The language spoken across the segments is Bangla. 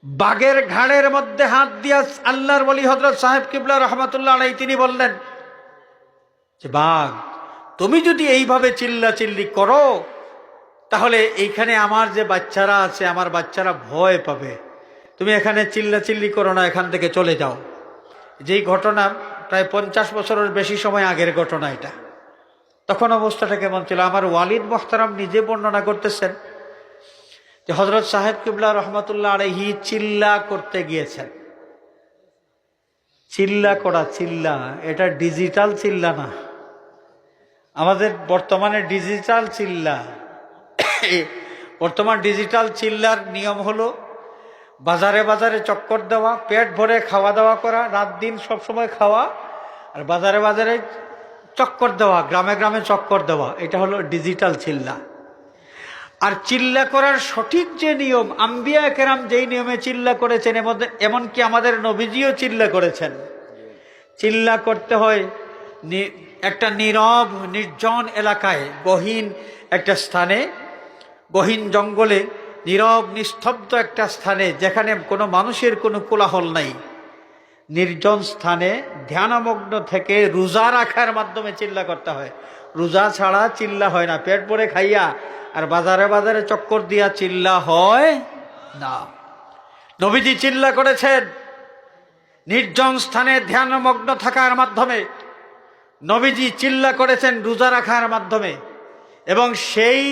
বাঘের ঘাড়ের মধ্যে হাত দিয়া আল্লাহর ওলি হযরত সাহেব কিবলা রহমাতুল্লাহ আলাইহি তিনি বললেন যে বাঘ, তুমি যদি এইভাবে চিল্লাচিল্লি করো তাহলে এইখানে আমার যে বাচ্চারা আছে আমার বাচ্চারা ভয় পাবে, তুমি এখানে চিল্লাচিল্লি করো না, এখান থেকে চলে যাও। যেই ঘটনা প্রায় 50 বছরের বেশি সময় আগের ঘটনা এটা। তখন অবস্থাটা কেমন ছিল? আমার ওয়ালিদ মোহতারাম নিজে বর্ণনা করতেছেন যে হযরত সাহেব কিবলা রহমাতুল্লাহ আলাইহি চিল্লা করতে গিয়েছেন। চিল্লা করা, চিল্লা এটা ডিজিটাল চিল্লা না, আমাদের বর্তমানে ডিজিটাল চিল্লা। বর্তমান ডিজিটাল চিল্লার নিয়ম হলো বাজারে বাজারে চক্কর দেওয়া, পেট ভরে খাওয়া দাওয়া করা, রাত দিন সবসময় খাওয়া, আর বাজারে বাজারে চক্কর দেওয়া, গ্রামে গ্রামে চক্কর দেওয়া, এটা হলো ডিজিটাল চিল্লা। আর চিল্লা করার সঠিক যে নিয়ম, আম্বিয়া কেরাম যেই নিয়মে চিল্লা করেছেন, এমনকি আমাদের নবীজিও চিল্লা করেছেন। চিল্লা করতে হয় একটা নীরব নির্জন এলাকায়, গহীন একটা স্থানে, গহীন জঙ্গলে, নীরব নিস্তব্ধ একটা স্থানে, যেখানে কোনো মানুষের কোনো কোলাহল নাই, নির্জন স্থানে ধ্যানমগ্ন থেকে রোজা রাখার মাধ্যমে চিল্লা করতে হয়। রোজা ছাড়া চিল্লা হয় না। পেট ভরে খাইয়া আর বাজারে বাজারে চক্কর দিয়া চিল্লা হয় না। নবীজি চিল্লা করেছেন নির্জন স্থানে ধ্যানমগ্ন থাকার মাধ্যমে, নবীজি চিল্লা করেছেন রোজা রাখার মাধ্যমে। এবং সেই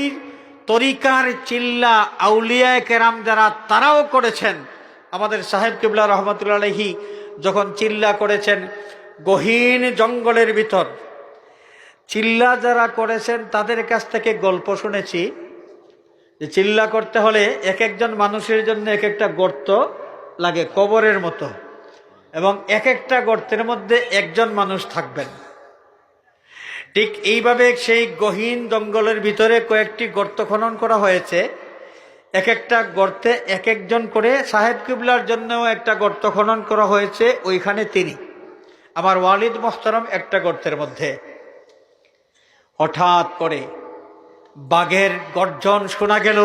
তরিকার চিল্লা আউলিয়ায়ে কেরাম যারা, তারাও করেছেন। আমাদের সাহেব কিবলা রহমাতুল্লাহ আলাইহি যখন চিল্লা করেছেন গহীন জঙ্গলের ভিতর, চিল্লা যারা করেছেন তাদের কাছ থেকে গল্প শুনেছি যে চিল্লা করতে হলে এক একজন মানুষের জন্য এক একটা গর্ত লাগে, কবরের মতো, এবং এক একটা গর্তের মধ্যে একজন মানুষ থাকবেন। ঠিক এইভাবে সেই গহীন জঙ্গলের ভিতরে কয়েকটি গর্ত খনন করা হয়েছে। এক একটা গর্তে এক একজন করে, সাহেব কিবলার জন্যও একটা গর্ত খনন করা হয়েছে, ওইখানে তিনি, আমার ওয়ালিদ মোহতারাম একটা গর্তের মধ্যে। হঠাৎ করে বাঘের গর্জন শোনা গেল।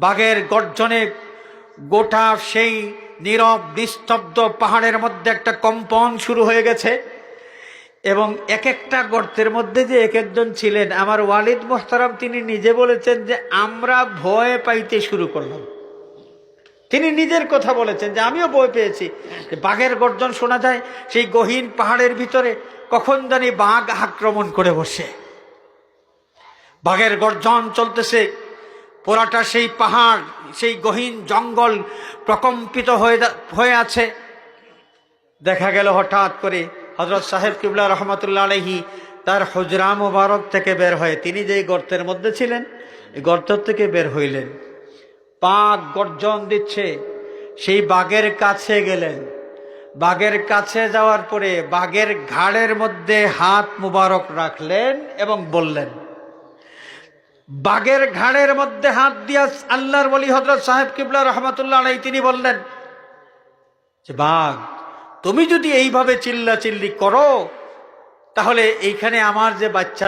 বাঘের গর্জনে গোটা সেই নীরব নিস্তব্ধ পাহাড়ের মধ্যে একটা কম্পন শুরু হয়ে গেছে। এবং এক একটা গর্তের মধ্যে যে এক একজন ছিলেন, আমার ওয়ালিদ মোহতারাম তিনি নিজে বলেছেন যে আমরা ভয় পাইতে শুরু করলাম। তিনি নিজের কথা বলেছেন যে আমিও ভয় পেয়েছি। বাঘের গর্জন শোনা যায় সেই গহীন পাহাড়ের ভিতরে, কখন জানি বাঘ আক্রমণ করে বসে। বাঘের গর্জন চলতেছে, পুরাটা সেই পাহাড়, সেই গহীন জঙ্গল প্রকম্পিত হয়ে আছে। দেখা গেল হঠাৎ করে হযরত সাহেব কিবলা রহমাতুল্লাহ আলাইহি তার হুজরা মুবারক থেকে বের হয়ে, তিনি যেই গর্তের মধ্যে ছিলেন এই গর্ত থেকে বের হইলেন। বাঘ গর্জন দিচ্ছে, সেই বাঘের কাছে গেলেন। বাঘের কাছে যাওয়ার পরে বাঘের ঘাড়ের মধ্যে হাত মুবারক রাখলেন এবং বললেন, বাঘের ঘাড়ের মধ্যে হাত দিয়া আল্লাহর ওলি হযরত সাহেব কিবলা রহমাতুল্লাহ আলাইহি তিনি বললেন যে বাঘ, তুমি যদি এইভাবে চিল্লাচিল্লি করো তাহলে এইখানে আমার যে বাচ্চা